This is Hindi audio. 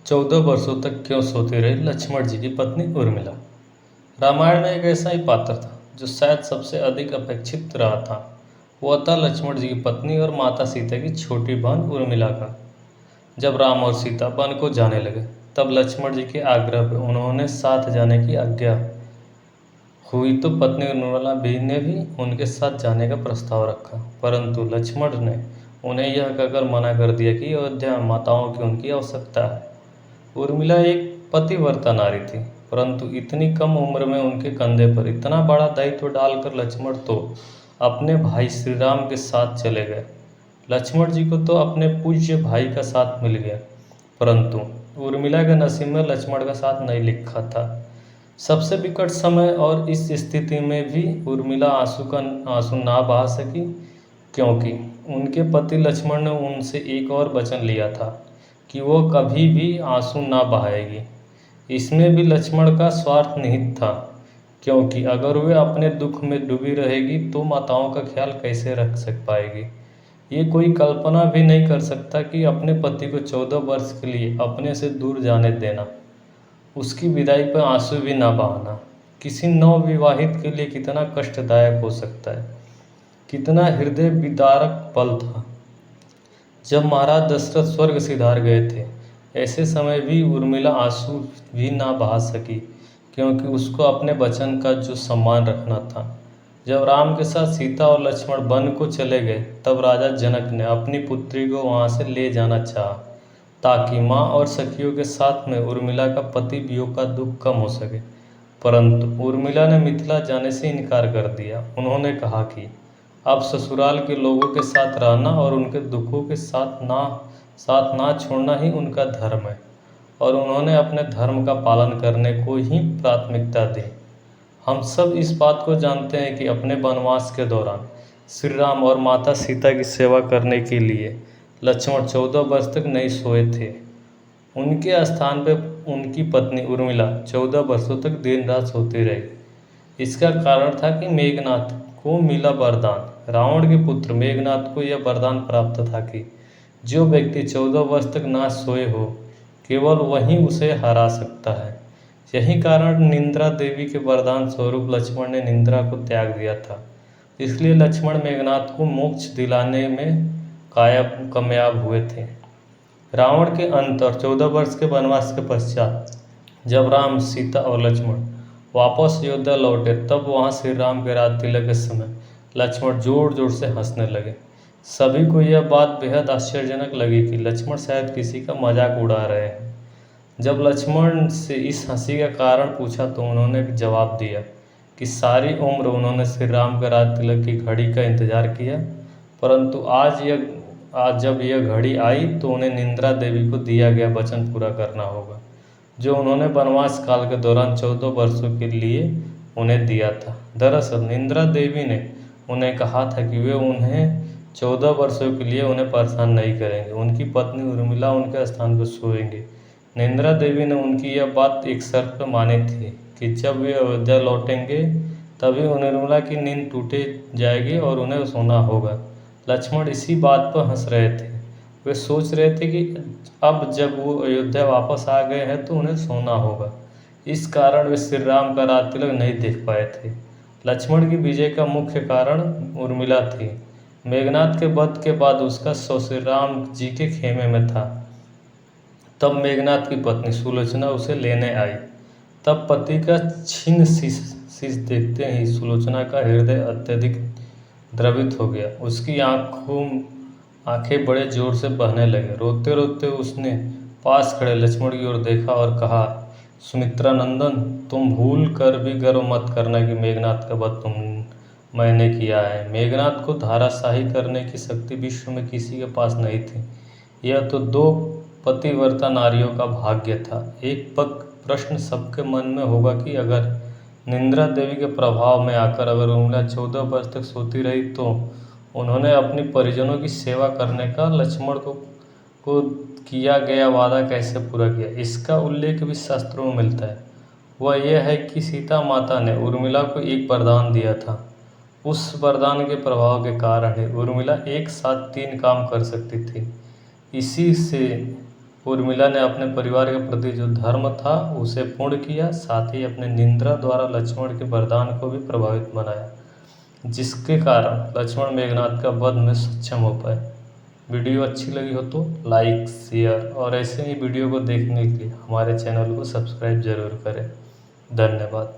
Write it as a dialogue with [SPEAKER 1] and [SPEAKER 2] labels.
[SPEAKER 1] 14 वर्षों तक क्यों सोती रही लक्ष्मण जी की पत्नी उर्मिला। रामायण में एक ऐसा ही पात्र था जो शायद सबसे अधिक अपेक्षित रहा था। वह था लक्ष्मण जी की पत्नी और माता सीता की छोटी बहन उर्मिला का। जब राम और सीता वन को जाने लगे तब लक्ष्मण जी के आग्रह पर उन्होंने साथ जाने की आज्ञा हुई तो पत्नी उर्मिला ने भी उनके साथ जाने का प्रस्ताव रखा, परंतु लक्ष्मण ने उन्हें यह कहकर मना कर दिया कि अयोध्या में माताओं की उनकी आवश्यकता है। उर्मिला एक पतिव्रता नारी थी, परंतु इतनी कम उम्र में उनके कंधे पर इतना बड़ा दायित्व डालकर लक्ष्मण तो अपने भाई श्री राम के साथ चले गए। लक्ष्मण जी को तो अपने पूज्य भाई का साथ मिल गया, परंतु उर्मिला के नसीब में लक्ष्मण का साथ नहीं लिखा था। सबसे विकट समय और इस स्थिति में भी उर्मिला आंसू ना बहा सकी, क्योंकि उनके पति लक्ष्मण ने उनसे एक और वचन लिया था कि वो कभी भी आंसू ना बहाएगी। इसमें भी लक्ष्मण का स्वार्थ निहित था, क्योंकि अगर वे अपने दुख में डूबी रहेगी तो माताओं का ख्याल कैसे रख पाएगी। ये कोई कल्पना भी नहीं कर सकता कि अपने पति को 14 वर्ष के लिए अपने से दूर जाने देना, उसकी विदाई पर आंसू भी ना बहाना, किसी नवविवाहित के लिए कितना कष्टदायक हो सकता है। कितना हृदय विदारक पल था जब महाराज दशरथ स्वर्ग सिधार गए थे। ऐसे समय भी उर्मिला आंसू भी ना बहा सकी, क्योंकि उसको अपने वचन का जो सम्मान रखना था। जब राम के साथ सीता और लक्ष्मण वन को चले गए तब राजा जनक ने अपनी पुत्री को वहां से ले जाना चाहा, ताकि माँ और सखियों के साथ में उर्मिला का पति वियोग का दुख कम हो सके। परंतु उर्मिला ने मिथिला जाने से इनकार कर दिया। उन्होंने कहा कि अब ससुराल के लोगों के साथ रहना और उनके दुखों के साथ ना छोड़ना ही उनका धर्म है, और उन्होंने अपने धर्म का पालन करने को ही प्राथमिकता दी। हम सब इस बात को जानते हैं कि अपने वनवास के दौरान श्री राम और माता सीता की सेवा करने के लिए लक्ष्मण 14 वर्ष तक नहीं सोए थे। उनके स्थान पर उनकी पत्नी उर्मिला 14 वर्षों तक दिन रात सोती रही। इसका कारण था कि मेघनाथ को मिला वरदान। रावण के पुत्र मेघनाथ को यह वरदान प्राप्त था कि जो व्यक्ति 14 वर्ष तक ना सोए हो, केवल वही उसे हरा सकता है। यही कारण निंद्रा देवी के वरदान स्वरूप लक्ष्मण ने निंद्रा को त्याग दिया था। इसलिए लक्ष्मण मेघनाथ को मोक्ष दिलाने में कामयाब हुए थे। रावण के अंत और 14 वर्ष के वनवास के पश्चात जब राम, सीता और लक्ष्मण वापस अयोध्या लौटे तब वहां श्री राम के राज तिलक के समय लक्ष्मण जोर जोर से हंसने लगे। सभी को यह बात बेहद आश्चर्यजनक लगी कि लक्ष्मण शायद किसी का मजाक उड़ा रहे हैं। जब लक्ष्मण से इस हंसी का कारण पूछा तो उन्होंने जवाब दिया कि सारी उम्र उन्होंने श्री राम के राज तिलक की घड़ी का इंतजार किया, परंतु आज जब यह घड़ी आई तो उन्हें निंद्रा देवी को दिया गया वचन पूरा करना होगा, जो उन्होंने वनवास काल के दौरान 14 वर्षों के लिए उन्हें दिया था। दरअसल निंद्रा देवी ने उन्हें कहा था कि वे उन्हें 14 वर्षों के लिए उन्हें परेशान नहीं करेंगे। उनकी पत्नी उर्मिला उनके स्थान पर सोएंगे। निंद्रा देवी ने उनकी यह बात एक शर्त पर मानी थी कि जब वे अयोध्या लौटेंगे तभी उर्मिला की नींद टूट जाएगी और उन्हें सोना होगा। लक्ष्मण इसी बात पर हंस रहे थे। वे सोच रहे थे कि अब जब वो अयोध्या वापस आ गए हैं तो उन्हें सोना होगा। इस कारण वे श्री राम का राज तिलक नहीं देख पाए थे। लक्ष्मण की विजय का मुख्य कारण उर्मिला थी। मेघनाथ के वध के बाद उसका शव श्री राम जी के खेमे में था। तब मेघनाथ की पत्नी सुलोचना उसे लेने आई। तब पति का छिन्न शीश देखते ही सुलोचना का हृदय अत्यधिक द्रवित हो गया। उसकी आंखें बड़े जोर से बहने लगे। रोते रोते उसने पास खड़े लक्ष्मण की ओर देखा और कहा, सुमित्रा नंदन, तुम भूल कर भी गर्व मत करना कि मेघनाथ का वध मैंने किया है। मेघनाथ को धाराशाही करने की शक्ति विश्व में किसी के पास नहीं थी। यह तो 2 पतिव्रता नारियों का भाग्य था। एक प्रश्न सबके मन में होगा कि अगर निंद्रा देवी के प्रभाव में आकर अगर उर्मिला 14 वर्ष तक सोती रही तो उन्होंने अपनी परिजनों की सेवा करने का लक्ष्मण को किया गया वादा कैसे पूरा किया। इसका उल्लेख भी शास्त्रों में मिलता है। वह यह है कि सीता माता ने उर्मिला को एक वरदान दिया था। उस वरदान के प्रभाव के कारण ही उर्मिला एक साथ 3 काम कर सकती थी। इसी से उर्मिला ने अपने परिवार के प्रति जो धर्म था उसे पूर्ण किया, साथ ही अपने निंद्रा द्वारा लक्ष्मण के वरदान को भी प्रभावित बनाया, जिसके कारण लक्ष्मण मेघनाद का वध में सक्षम हो पाए। वीडियो अच्छी लगी हो तो लाइक, शेयर और ऐसे ही वीडियो को देखने के लिए हमारे चैनल को सब्सक्राइब जरूर करें। धन्यवाद।